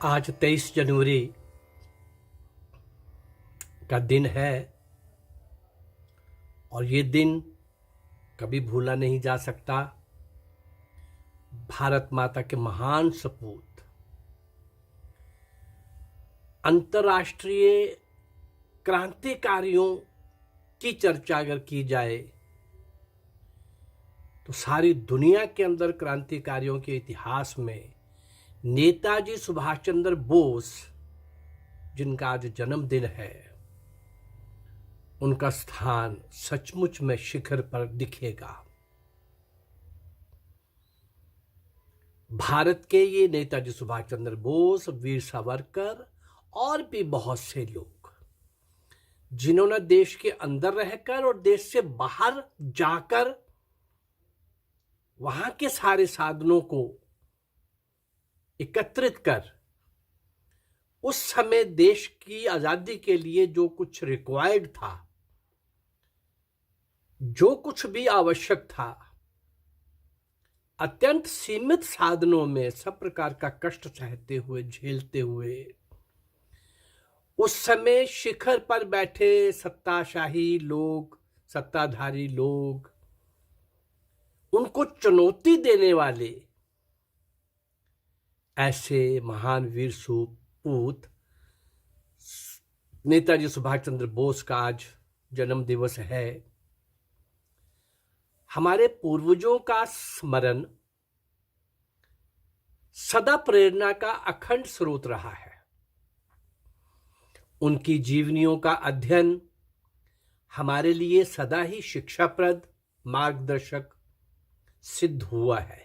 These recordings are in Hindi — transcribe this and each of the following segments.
आज 23 जनवरी का दिन है और ये दिन कभी भूला नहीं जा सकता। भारत माता के महान सपूत अंतर्राष्ट्रीय क्रांतिकारियों की चर्चा अगर की जाए तो सारी दुनिया के अंदर क्रांतिकारियों के इतिहास में नेताजी सुभाष चंद्र बोस, जिनका आज जन्मदिन है, उनका स्थान सचमुच में शिखर पर दिखेगा। भारत के ये नेताजी सुभाष चंद्र बोस, वीर सावरकर और भी बहुत से लोग, जिन्होंने देश के अंदर रहकर और देश से बाहर जाकर वहां के सारे साधनों को एकत्रित कर उस समय देश की आजादी के लिए जो कुछ रिक्वायर्ड था, जो कुछ भी आवश्यक था, अत्यंत सीमित साधनों में सब प्रकार का कष्ट सहते हुए, झेलते हुए, उस समय शिखर पर बैठे सत्ताशाही लोग, सत्ताधारी लोग, उनको चुनौती देने वाले ऐसे महान वीर सपूत नेताजी सुभाष चंद्र बोस का आज जन्म दिवस है। हमारे पूर्वजों का स्मरण सदा प्रेरणा का अखंड स्रोत रहा है। उनकी जीवनियों का अध्ययन हमारे लिए सदा ही शिक्षाप्रद, मार्गदर्शक सिद्ध हुआ है।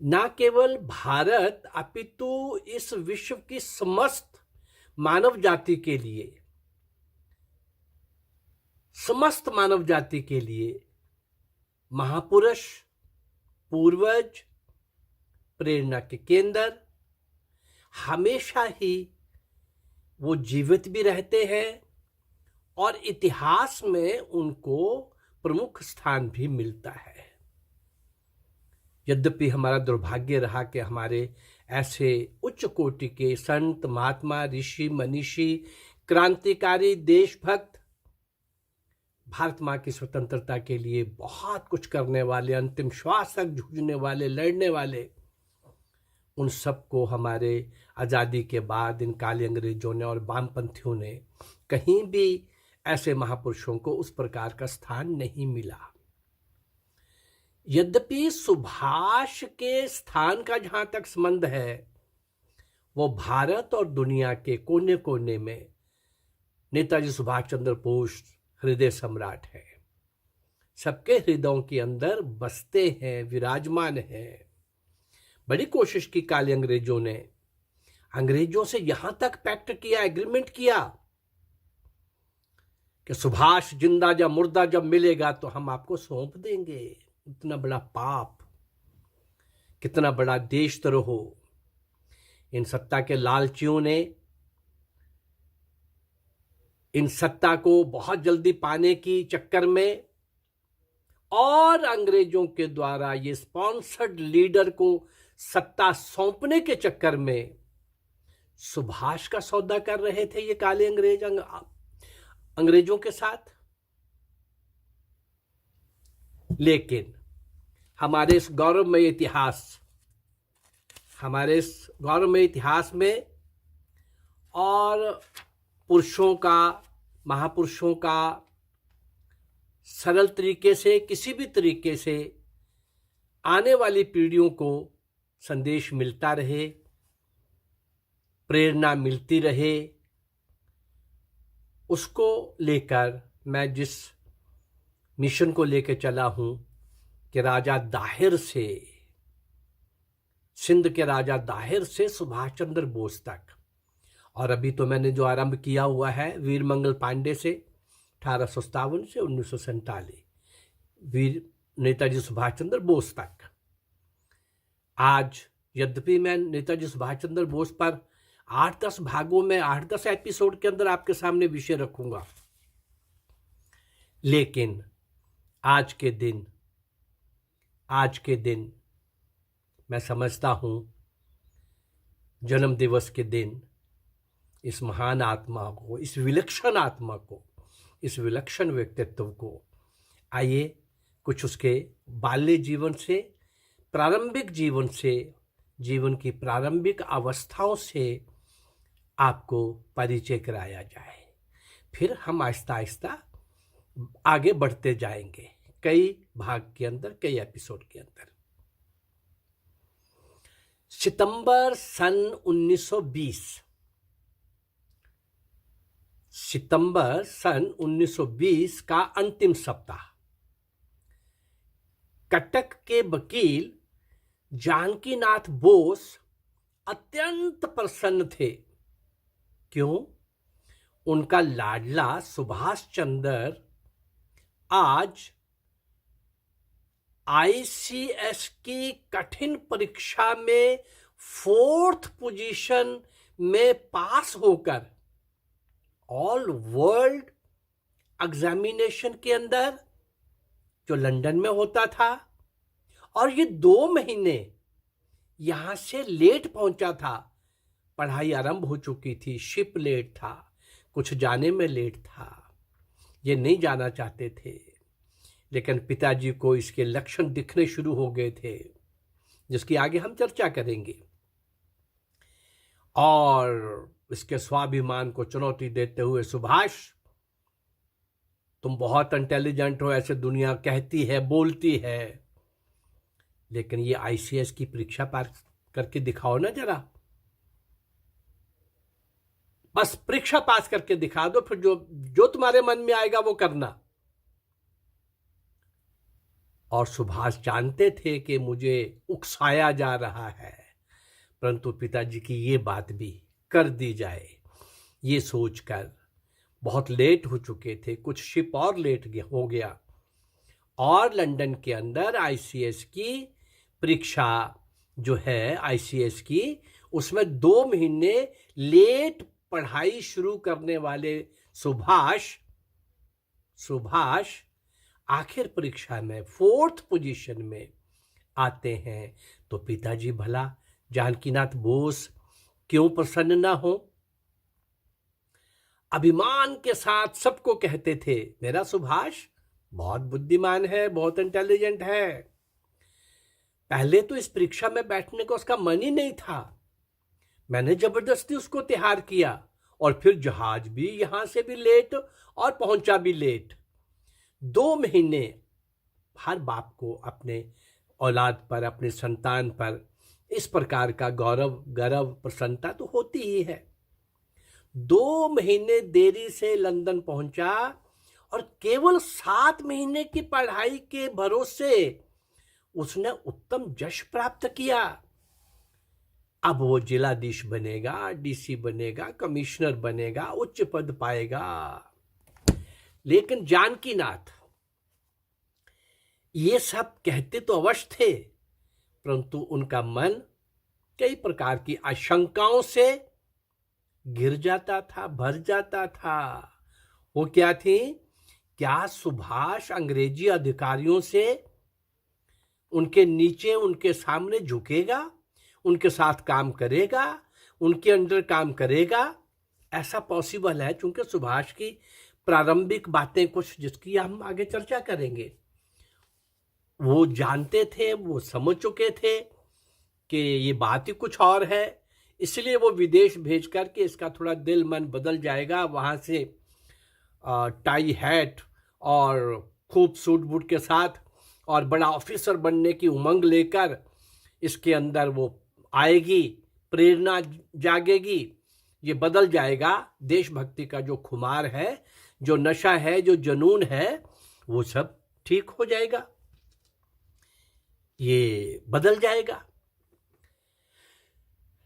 न केवल भारत अपितु इस विश्व की समस्त मानव जाति के लिए, समस्त मानव जाति के लिए महापुरुष, पूर्वज, प्रेरणा के केंद्र हमेशा ही वो जीवित भी रहते हैं और इतिहास में उनको प्रमुख स्थान भी मिलता है। यद्यपि हमारा दुर्भाग्य रहा कि हमारे ऐसे उच्च कोटि के संत, महात्मा, ऋषि, मनीषी, क्रांतिकारी, देशभक्त, भारत माँ की स्वतंत्रता के लिए बहुत कुछ करने वाले, अंतिम श्वास तक जूझने वाले, लड़ने वाले, उन सबको हमारे आज़ादी के बाद इन काले अंग्रेजों ने और वामपंथियों ने कहीं भी ऐसे महापुरुषों को उस प्रकार का स्थान नहीं मिला। यद्यपि सुभाष के स्थान का जहां तक संबंध है, वो भारत और दुनिया के कोने कोने में नेताजी सुभाष चंद्र बोस हृदय सम्राट है। सबके हृदयों के अंदर बसते हैं, विराजमान हैं। बड़ी कोशिश की काले अंग्रेजों ने, अंग्रेजों से यहां तक पैक्ट किया, एग्रीमेंट किया कि सुभाष जिंदा या मुर्दा जब मिलेगा तो हम आपको सौंप देंगे। इतना बड़ा पाप, कितना बड़ा देशद्रोह। इन सत्ता के लालचियों ने इन सत्ता को बहुत जल्दी पाने की चक्कर में और अंग्रेजों के द्वारा ये स्पॉन्सर्ड लीडर को सत्ता सौंपने के चक्कर में सुभाष का सौदा कर रहे थे ये काले अंग्रेज अंग्रेजों के साथ। लेकिन हमारे इस गौरवमय इतिहास में और पुरुषों का, महापुरुषों का सरल तरीके से, किसी भी तरीके से आने वाली पीढ़ियों को संदेश मिलता रहे, प्रेरणा मिलती रहे, उसको लेकर मैं जिस मिशन को लेकर चला हूं कि राजा दाहिर से, सिंध के राजा दाहिर से सुभाष चंद्र बोस तक, और अभी तो मैंने जो आरंभ किया हुआ है वीर मंगल पांडे से 1857 से 1947, वीर नेताजी सुभाष चंद्र बोस तक। आज यद्यपि मैं नेताजी सुभाष चंद्र बोस पर 8-10 भागों में, 8-10 एपिसोड के अंदर आपके सामने विषय रखूंगा, लेकिन आज के दिन मैं समझता हूं जन्म दिवस के दिन इस महान आत्मा को, इस विलक्षण आत्मा को, इस विलक्षण व्यक्तित्व को, आइए कुछ उसके बाल्य जीवन से, प्रारंभिक जीवन से, जीवन की प्रारंभिक अवस्थाओं से आपको परिचय कराया जाए। फिर हम आहिस्ता आहिस्ता आगे बढ़ते जाएंगे कई भाग के अंदर, कई एपिसोड के अंदर। सितंबर सन 1920, सितंबर सन 1920 का अंतिम सप्ताह कटक के वकील जानकीनाथ बोस अत्यंत प्रसन्न थे। क्यों? उनका लाडला सुभाष चंद्र आज आईसीएस की कठिन परीक्षा में 4th पोजीशन में पास होकर ऑल वर्ल्ड एग्जामिनेशन के अंदर, जो लंदन में होता था, और ये 2 महीने यहां से लेट पहुंचा था। पढ़ाई आरंभ हो चुकी थी, शिप लेट था, कुछ जाने में लेट था, ये नहीं जाना चाहते थे, लेकिन पिताजी को इसके लक्षण दिखने शुरू हो गए थे, जिसकी आगे हम चर्चा करेंगे। और इसके स्वाभिमान को चुनौती देते हुए, सुभाष तुम बहुत इंटेलिजेंट हो, ऐसे दुनिया कहती है, बोलती है, लेकिन ये आईसीएस की परीक्षा पार करके दिखाओ ना जरा, बस परीक्षा पास करके दिखा दो, फिर जो तुम्हारे मन में आएगा वो करना। और सुभाष जानते थे कि मुझे उकसाया जा रहा है, परंतु पिताजी की ये बात भी कर दी जाए, ये सोचकर बहुत लेट हो चुके थे, कुछ शिप और लेट हो गया, और लंदन के अंदर आईसीएस की परीक्षा जो है आईसीएस की, उसमें 2 महीने लेट पढ़ाई शुरू करने वाले सुभाष आखिर परीक्षा में 4th पोजीशन में आते हैं। तो पिताजी भला जानकीनाथ बोस क्यों प्रसन्न ना हो? अभिमान के साथ सबको कहते थे, मेरा सुभाष बहुत बुद्धिमान है, बहुत इंटेलिजेंट है। पहले तो इस परीक्षा में बैठने को उसका मन ही नहीं था, मैंने जबरदस्ती उसको तैयार किया, और फिर जहाज भी यहां से भी लेट और पहुंचा भी लेट। 2 महीने हर बाप को अपने औलाद पर, अपने संतान पर इस प्रकार का गर्व प्रसन्नता तो होती ही है। 2 महीने देरी से लंदन पहुंचा, और केवल 7 महीने की पढ़ाई के भरोसे उसने उत्तम यश प्राप्त किया। अब वो जिलाधीश बनेगा, डीसी बनेगा, कमिश्नर बनेगा, उच्च पद पाएगा। लेकिन जानकीनाथ ये सब कहते तो अवश्य थे, परंतु उनका मन कई प्रकार की आशंकाओं से गिर जाता था, भर जाता था। वो क्या थी? क्या सुभाष अंग्रेजी अधिकारियों से उनके नीचे, उनके सामने झुकेगा, उनके साथ काम करेगा, उनके अंडर काम करेगा? ऐसा पॉसिबल है, क्योंकि सुभाष की प्रारंभिक बातें कुछ, जिसकी हम आगे चर्चा करेंगे, वो जानते थे, वो समझ चुके थे कि ये बात ही कुछ और है, इसलिए वो विदेश भेज करके इसका थोड़ा दिल मन बदल जाएगा, वहाँ से टाई हैट और खूब सूट बूट के साथ और बड़ा ऑफिसर बनने की उमंग लेकर इसके अंदर वो आएगी, प्रेरणा जागेगी, ये बदल जाएगा। देशभक्ति का जो खुमार है, जो नशा है, जो जुनून है, वो सब ठीक हो जाएगा, ये बदल जाएगा।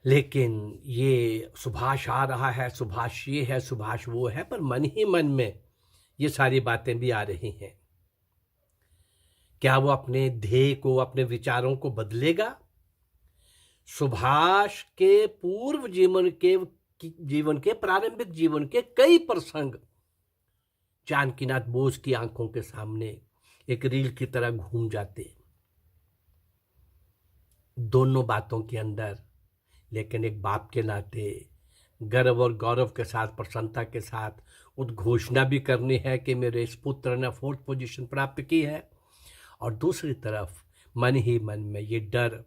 लेकिन ये सुभाष आ रहा है, सुभाष ये है, सुभाष वो है, पर मन ही मन में ये सारी बातें भी आ रही हैं। क्या वो अपने ध्येय को, अपने विचारों को बदलेगा? सुभाष के पूर्व जीवन के प्रारंभिक जीवन के कई प्रसंग जानकीनाथ बोस की आंखों के सामने एक रील की तरह घूम जाते। दोनों बातों के अंदर लेकिन एक बाप के नाते गर्व और गौरव के साथ, प्रसन्नता के साथ उद्घोषणा भी करनी है कि मेरे इस पुत्र ने 4th पोजीशन प्राप्त की है, और दूसरी तरफ मन ही मन में ये डर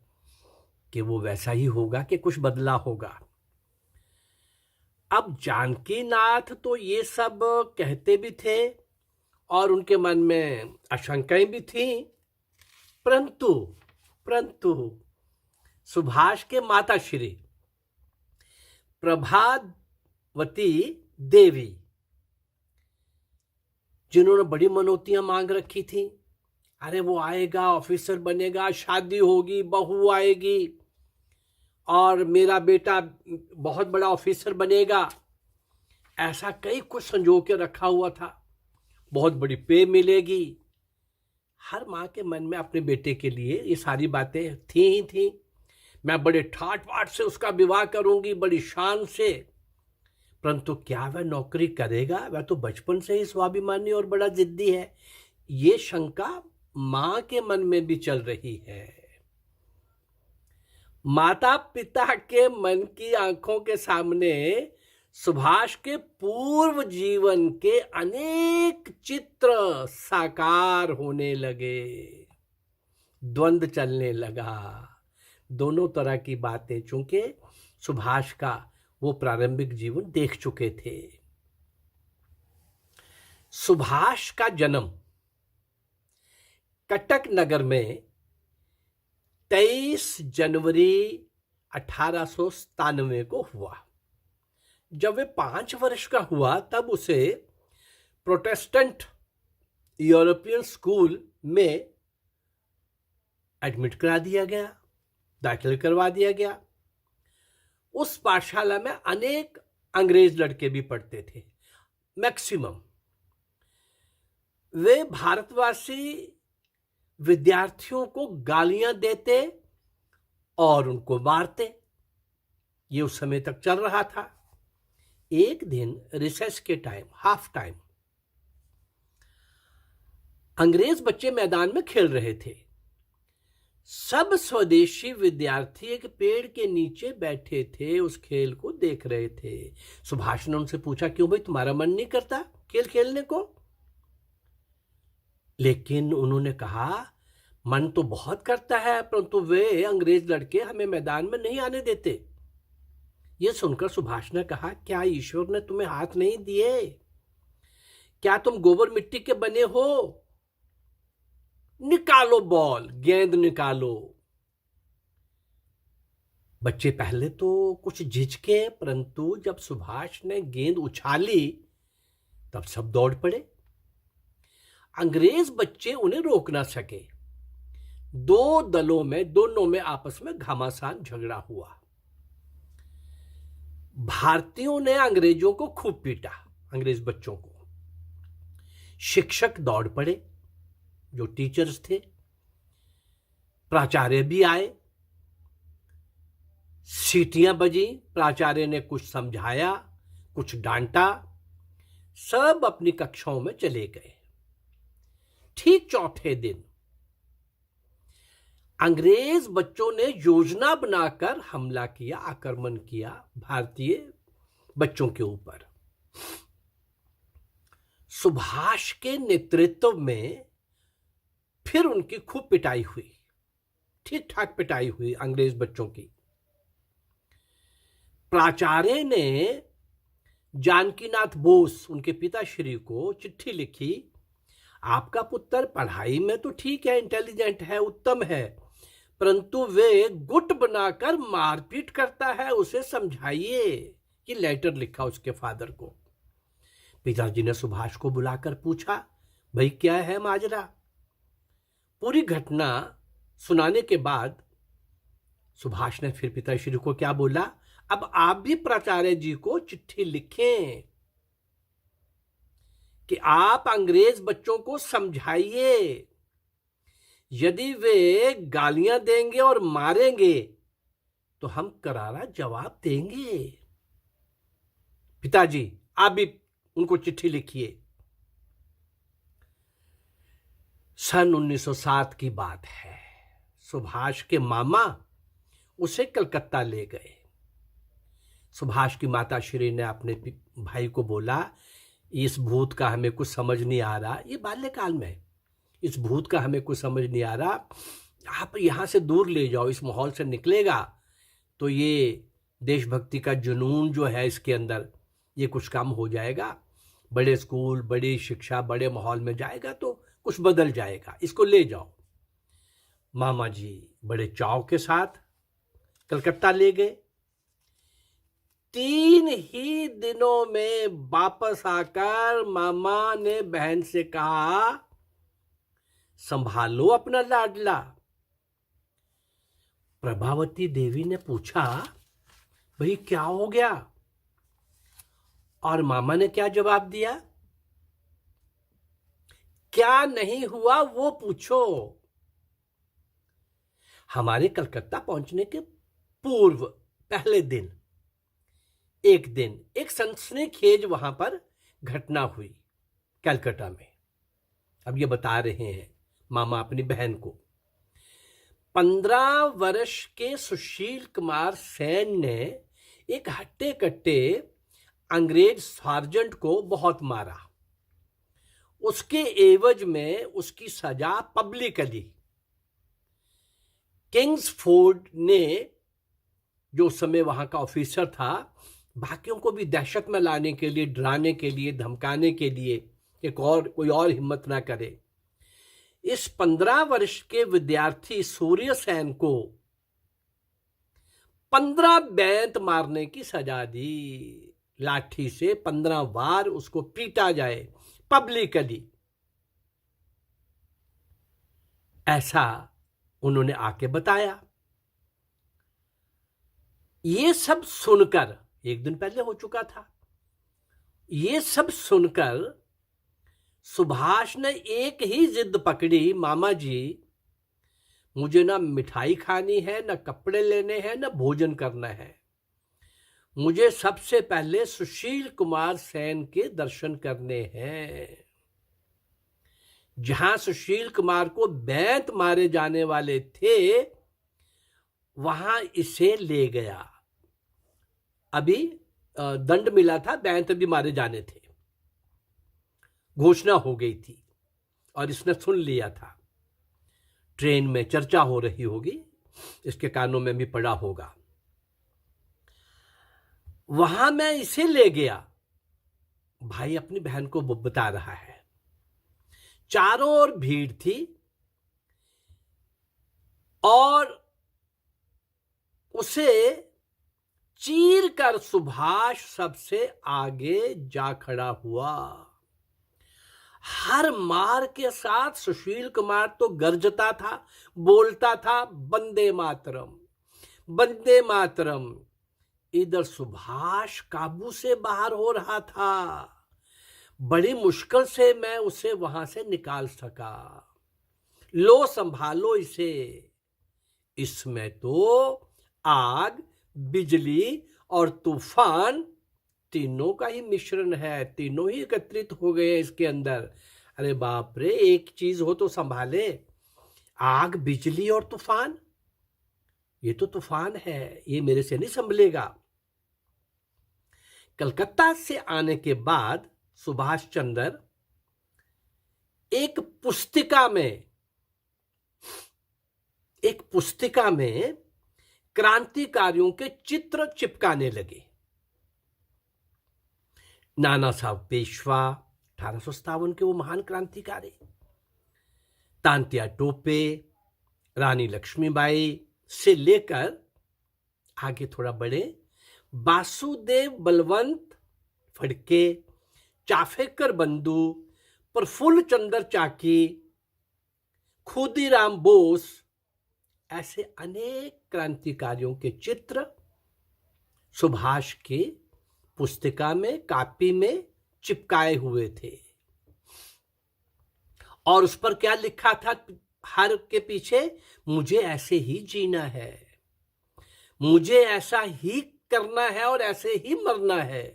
कि वो वैसा ही होगा कि कुछ बदला होगा। अब जानकी नाथ तो ये सब कहते भी थे और उनके मन में आशंकाएं भी थी, परंतु सुभाष के माताश्री प्रभावती देवी, जिन्होंने बड़ी मनौतियां मांग रखी थी, अरे वो आएगा, ऑफिसर बनेगा, शादी होगी, बहू आएगी और मेरा बेटा बहुत बड़ा ऑफिसर बनेगा, ऐसा कई कुछ संजो के रखा हुआ था, बहुत बड़ी पे मिलेगी। हर माँ के मन में अपने बेटे के लिए ये सारी बातें थी ही थी। मैं बड़े ठाट बाट से उसका विवाह करूंगी, बड़ी शान से। परंतु क्या वह नौकरी करेगा? वह तो बचपन से ही स्वाभिमानी और बड़ा जिद्दी है। ये शंका मां के मन में भी चल रही है। माता पिता के मन की आंखों के सामने सुभाष के पूर्व जीवन के अनेक चित्र साकार होने लगे, द्वंद्व चलने लगा। दोनों तरह की बातें, चूंकि सुभाष का वो प्रारंभिक जीवन देख चुके थे। सुभाष का जन्म कटक नगर में 23 जनवरी 1897 को हुआ। जब वे 5 वर्ष का हुआ तब उसे प्रोटेस्टेंट यूरोपियन स्कूल में एडमिट करा दिया गया, दाखिल करवा दिया गया। उस पाठशाला में अनेक अंग्रेज लड़के भी पढ़ते थे, मैक्सिमम। वे भारतवासी विद्यार्थियों को गालियां देते और उनको मारते। ये उस समय तक चल रहा था। एक दिन रिसेस के टाइम, हाफ टाइम, अंग्रेज बच्चे मैदान में खेल रहे थे। सब स्वदेशी विद्यार्थी एक पेड़ के नीचे बैठे थे, उस खेल को देख रहे थे। सुभाष ने उनसे पूछा, क्यों भाई, तुम्हारा मन नहीं करता खेल खेलने को? लेकिन उन्होंने कहा, मन तो बहुत करता है, परंतु वे अंग्रेज लड़के हमें मैदान में नहीं आने देते। यह सुनकर सुभाष ने कहा, क्या ईश्वर ने तुम्हें हाथ नहीं दिए? क्या तुम गोबर मिट्टी के बने हो? निकालो बॉल, गेंद निकालो। बच्चे पहले तो कुछ झिझके, परंतु जब सुभाष ने गेंद उछाली तब सब दौड़ पड़े। अंग्रेज बच्चे उन्हें रोक ना सके। 2 दलों में, दोनों में आपस में घमासान झगड़ा हुआ। भारतीयों ने अंग्रेजों को खूब पीटा, अंग्रेज बच्चों को। शिक्षक दौड़ पड़े, जो टीचर्स थे, प्राचार्य भी आए, सीटियां बजी, प्राचार्य ने कुछ समझाया, कुछ डांटा, सब अपनी कक्षाओं में चले गए। ठीक चौथे दिन अंग्रेज बच्चों ने योजना बनाकर हमला किया, आक्रमण किया भारतीय बच्चों के ऊपर। सुभाष के नेतृत्व में फिर उनकी खूब पिटाई हुई, ठीक ठाक पिटाई हुई अंग्रेज बच्चों की। प्राचार्य ने जानकीनाथ बोस, उनके पिताश्री को चिट्ठी लिखी, आपका पुत्र पढ़ाई में तो ठीक है, इंटेलिजेंट है, उत्तम है, परंतु वे गुट बनाकर मारपीट करता है, उसे समझाइए। ये लेटर लिखा उसके फादर को। पिताजी ने सुभाष को बुलाकर पूछा, भाई क्या है माजरा? पूरी घटना सुनाने के बाद सुभाष ने फिर पिताश्री को क्या बोला, अब आप भी प्राचार्य जी को चिट्ठी लिखें कि आप अंग्रेज बच्चों को समझाइए, यदि वे गालियां देंगे और मारेंगे तो हम करारा जवाब देंगे। पिताजी आप भी उनको चिट्ठी लिखिए। सन 1907 की बात है। सुभाष के मामा उसे कलकत्ता ले गए। सुभाष की माता श्री ने अपने भाई को बोला, इस भूत का हमें कुछ समझ नहीं आ रहा, ये बाल्यकाल में, इस भूत का हमें कुछ समझ नहीं आ रहा, आप यहाँ से दूर ले जाओ, इस माहौल से निकलेगा तो ये देशभक्ति का जुनून जो है इसके अंदर, ये कुछ कम हो जाएगा, बड़े स्कूल, बड़ी शिक्षा, बड़े माहौल में जाएगा तो कुछ बदल जाएगा, इसको ले जाओ। मामा जी बड़े चाव के साथ कलकत्ता ले गए। 3 ही दिनों में वापस आकर मामा ने बहन से कहा, संभालो अपना लाडला। प्रभावती देवी ने पूछा, भाई क्या हो गया? और मामा ने क्या जवाब दिया, क्या नहीं हुआ वो पूछो। हमारे कलकत्ता पहुंचने के पूर्व पहले दिन एक सनसनीखेज वहां पर घटना हुई कलकत्ता में। अब ये बता रहे हैं मामा अपनी बहन को। 15 वर्ष के सुशील कुमार सेन ने एक हट्टे कट्टे अंग्रेज सार्जेंट को बहुत मारा। उसके एवज में उसकी सजा पब्लिकली किंग्सफोर्ड ने, जो उस समय वहां का ऑफिसर था, बाकियों को भी दहशत में लाने के लिए, डराने के लिए, धमकाने के लिए, कोई और हिम्मत ना करे, इस 15 वर्ष के विद्यार्थी सूर्य सेन को 15 बेंत मारने की सजा दी। लाठी से 15 बार उसको पीटा जाए पब्लिकली, ऐसा उन्होंने आके बताया। ये सब सुनकर, एक दिन पहले हो चुका था, ये सब सुनकर सुभाष ने एक ही जिद पकड़ी, मामा जी मुझे ना मिठाई खानी है, ना कपड़े लेने हैं, ना भोजन करना है, मुझे सबसे पहले सुशील कुमार सेन के दर्शन करने हैं। जहां सुशील कुमार को बेंत मारे जाने वाले थे वहां इसे ले गया। अभी दंड मिला था, बेंत भी मारे जाने थे, घोषणा हो गई थी और इसने सुन लिया था। ट्रेन में चर्चा हो रही होगी, इसके कानों में भी पड़ा होगा। वहां मैं इसे ले गया, भाई अपनी बहन को बता रहा है। चारों ओर भीड़ थी और उसे चीर कर सुभाष सबसे आगे जा खड़ा हुआ। हर मार के साथ सुशील कुमार तो गरजता था, बोलता था, वंदे मातरम, वंदे मातरम। इधर सुभाष काबू से बाहर हो रहा था। बड़ी मुश्किल से मैं उसे वहां से निकाल सका। लो संभालो इसे। इसमें तो आग, बिजली और तूफान तीनों का ही मिश्रण है, तीनों ही एकत्रित हो गए इसके अंदर। अरे बाप रे, एक चीज हो तो संभाले, आग, बिजली और तूफान, ये तो तूफान है, ये मेरे से नहीं संभलेगा। कलकत्ता से आने के बाद सुभाष चंद्र एक पुस्तिका में क्रांतिकारियों के चित्र चिपकाने लगे। नाना साहब पेशवा 1857 के वो महान क्रांतिकारी, तांत्या टोपे, रानी लक्ष्मीबाई से लेकर आगे थोड़ा बढ़े, वासुदेव बलवंत फड़के, चाफेकर बंधु, प्रफुल्ल चंद्र चाकी, खुदीराम बोस, ऐसे अनेक क्रांतिकारियों के चित्र सुभाष की पुस्तिका में, कापी में चिपकाए हुए थे। और उस पर क्या लिखा था हर के पीछे, मुझे ऐसे ही जीना है, मुझे ऐसा ही करना है और ऐसे ही मरना है।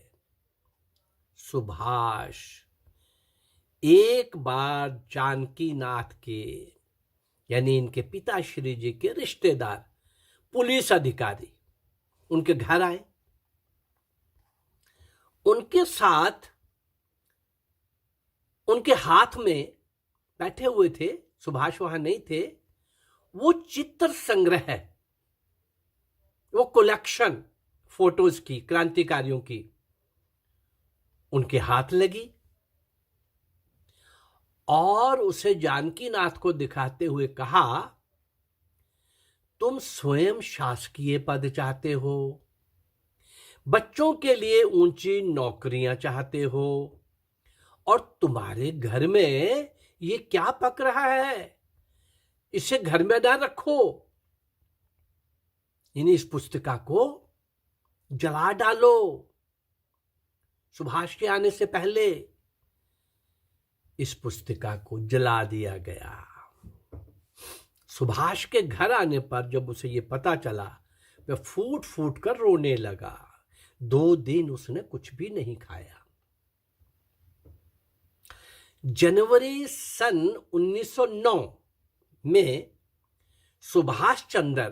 सुभाष एक बार जानकी नाथ के, यानी इनके पिताश्री जी के रिश्तेदार पुलिस अधिकारी उनके घर आए उनके साथ उनके हाथ में बैठे हुए थे, सुभाष वहां नहीं थे, वो चित्र संग्रह है, वो कलेक्शन फोटोज की, क्रांतिकारियों की, उनके हाथ लगी और उसे जानकी नाथ को दिखाते हुए कहा, तुम स्वयं शासकीय पद चाहते हो, बच्चों के लिए ऊंची नौकरियां चाहते हो, और तुम्हारे घर में ये क्या पक रहा है, इसे घर में ना रखो, इस पुस्तिका को जला डालो। सुभाष के आने से पहले इस पुस्तिका को जला दिया गया। सुभाष के घर आने पर जब उसे ये पता चला, वह फूट फूट कर रोने लगा। 2 दिन उसने कुछ भी नहीं खाया। जनवरी सन 1909 में सुभाष चंद्र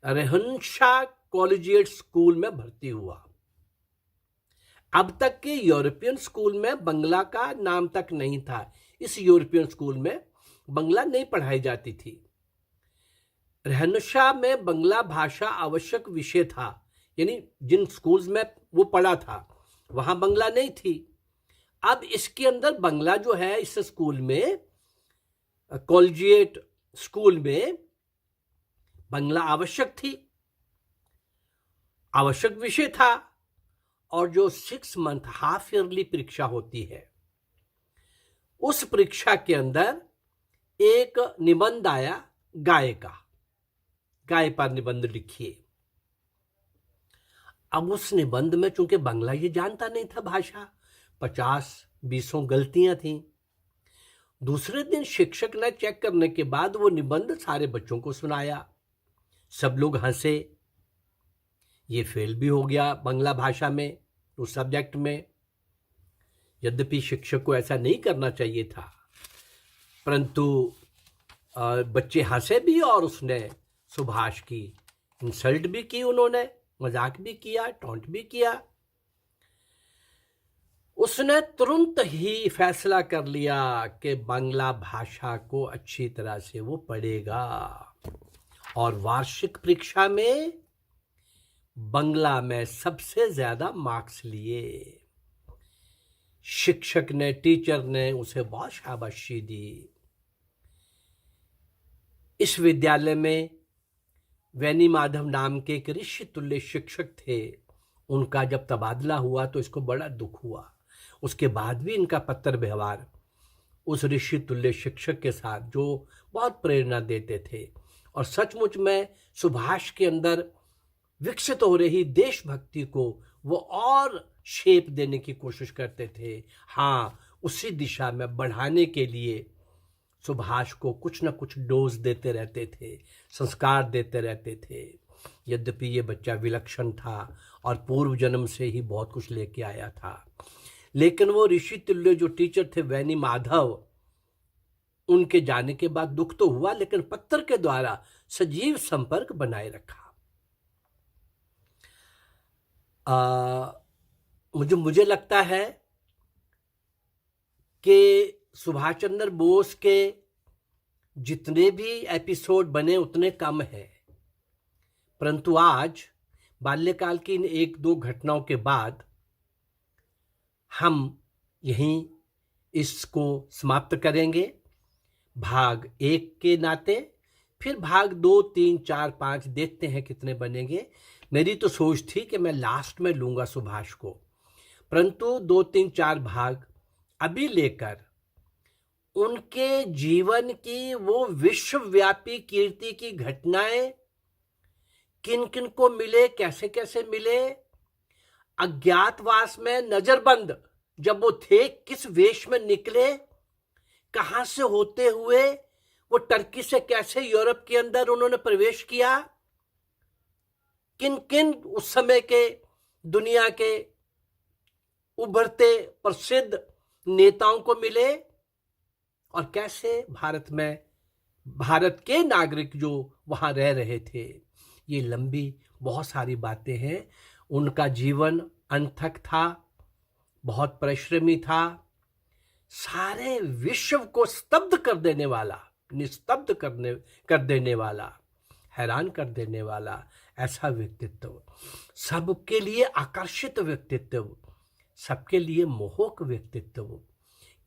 रहनशाह कॉलेजिएट स्कूल में भर्ती हुआ। अब तक के यूरोपियन स्कूल में बंगला का नाम तक नहीं था। इस यूरोपियन स्कूल में बंगला नहीं पढ़ाई जाती थी। रहनशाह में बंगला भाषा आवश्यक विषय था, यानी जिन स्कूल्स में वो पढ़ा था वहां बंगला नहीं थी। अब इसके अंदर बंगला जो है, इस स्कूल में, कॉलेजिएट स्कूल में बंगला आवश्यक थी, आवश्यक विषय था। और जो 6 मंथ हाफ ईयरली परीक्षा होती है, उस परीक्षा के अंदर एक निबंध आया गाय का, गाय पर निबंध लिखिए। अब उस निबंध में चूंकि बंगला ये जानता नहीं था भाषा, 50-20 गलतियां थी। दूसरे दिन शिक्षक ने चेक करने के बाद वो निबंध सारे बच्चों को सुनाया। सब लोग हंसे। ये फेल भी हो गया बंगला भाषा में, उस सब्जेक्ट में। यद्यपि शिक्षक को ऐसा नहीं करना चाहिए था, परंतु बच्चे हंसे भी और उसने सुभाष की इंसल्ट भी की, उन्होंने मजाक भी किया, टॉन्ट भी किया। उसने तुरंत ही फैसला कर लिया कि बांग्ला भाषा को अच्छी तरह से वो पढ़ेगा, और वार्षिक परीक्षा में बंगला में सबसे ज्यादा मार्क्स लिए। शिक्षक ने, टीचर ने उसे बहुत शाबाशी दी। इस विद्यालय में वैनी माधव नाम के एक ऋषि तुल्य शिक्षक थे। उनका जब तबादला हुआ तो इसको बड़ा दुख हुआ। उसके बाद भी इनका पत्र व्यवहार उस ऋषि तुल्य शिक्षक के साथ, जो बहुत प्रेरणा देते थे और सचमुच में सुभाष के अंदर विकसित हो रही देशभक्ति को वो और शेप देने की कोशिश करते थे। हाँ, उसी दिशा में बढ़ाने के लिए सुभाष को कुछ न कुछ डोज देते रहते थे, संस्कार देते रहते थे। यद्यपि ये बच्चा विलक्षण था और पूर्व जन्म से ही बहुत कुछ लेके आया था, लेकिन वो ऋषि तुल्य जो टीचर थे वैनी माधव, उनके जाने के बाद दुख तो हुआ, लेकिन पत्र के द्वारा सजीव संपर्क बनाए रखा। मुझे लगता है कि सुभाष चंद्र बोस के जितने भी एपिसोड बने उतने कम हैं, परंतु आज बाल्यकाल की इन 1-2 घटनाओं के बाद हम यहीं इसको समाप्त करेंगे, भाग 1 के नाते। फिर भाग 2, 3, 4, 5 देखते हैं कितने बनेंगे। मेरी तो सोच थी कि मैं लास्ट में लूंगा सुभाष को, परंतु 2, 3, 4 भाग अभी लेकर उनके जीवन की वो विश्वव्यापी कीर्ति की घटनाएं किन किन को मिले, कैसे कैसे मिले, अज्ञातवास में नजरबंद जब वो थे किस वेश में निकले, कहां से होते हुए वो टर्की से कैसे यूरोप के अंदर उन्होंने प्रवेश किया, किन किन उस समय के दुनिया के उभरते प्रसिद्ध नेताओं को मिले, और कैसे भारत में भारत के नागरिक जो वहां रह रहे थे। ये लंबी बहुत सारी बातें हैं। उनका जीवन अनथक था, बहुत परिश्रमी था, सारे विश्व को स्तब्ध कर देने वाला, निस्तब्ध कर देने वाला, हैरान कर देने वाला ऐसा व्यक्तित्व, सबके लिए आकर्षित व्यक्तित्व, सबके लिए मोहक व्यक्तित्व।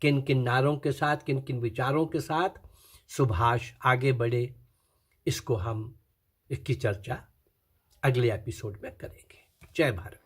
किन किन नारों के साथ, किन किन विचारों के साथ सुभाष आगे बढ़े, इसकी चर्चा अगले एपिसोड में करेंगे। जय भारत।